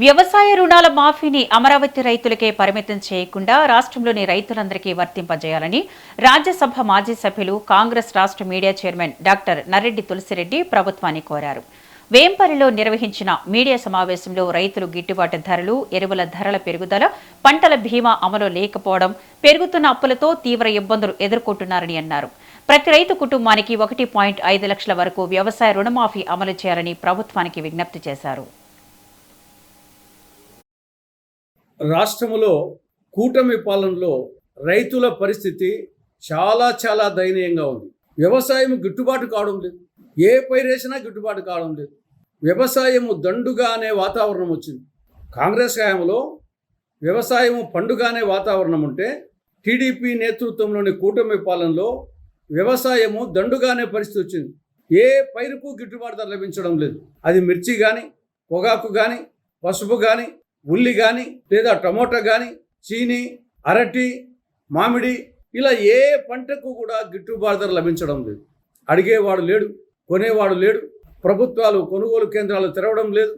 వ్యవసాయ రుణాల మాఫీని అమరావతి రైతులకే పరిమితం చేయకుండా రాష్ట్రంలోని రైతులందరికీ వర్తింపజేయాలని రాజ్యసభ మాజీ సభ్యులు కాంగ్రెస్ రాష్ట్ర media chairman doctor Narreddy Tulasireddy ప్రభుత్వాన్ని కోరారు. వేంపల్లిలో నిర్వహించిన మీడియా సమావేశంలో రైతులు గిట్టుబాటు ధరలు, ఎరువుల ధరల పెరుగుదల, పంటల బీమా అమలు లేకపోవడం, పెరుగుతున్న అప్పులతో తీవ్ర ఇబ్బందులు ఎదుర్కొంటున్నారని అన్నారు. ప్రతి రైతు కుటుంబానికి 1.5 లక్షల వరకు వ్యవసాయ రుణమాఫీ అమలు చేయాలని ప్రభుత్వానికి విజ్ఞప్తి చేశారు. రాష్ట్రంలో కూటమి పాలనలో రైతుల పరిస్థితి చాలా దయనీయంగా ఉంది. వ్యవసాయం గిట్టుబాటు కావడం లేదు. ఏ పైరేసినా గిట్టుబాటు కావడం లేదు. వ్యవసాయము దండుగా అనే వాతావరణం వచ్చింది. కాంగ్రెస్ హయాంలో వ్యవసాయము పండుగ అనే వాతావరణం ఉంటే టీడీపీ నేతృత్వంలోని కూటమి పాలనలో వ్యవసాయము దండుగా అనే పరిస్థితి వచ్చింది. ఏ పైరుకు గిట్టుబాటు ధర లభించడం లేదు. అది మిర్చి కానీ, పొగాకు కానీ, పసుపు కానీ, ఉల్లి కానీ, లేదా టమోటా కానీ, చీని, అరటి, మామిడి, ఇలా ఏ పంటకు కూడా గిట్టుబాటు ధర లభించడం లేదు. అడిగేవాడు లేడు, కొనేవాడు లేడు. ప్రభుత్వాలు కొనుగోలు కేంద్రాలు తెరవడం లేదు.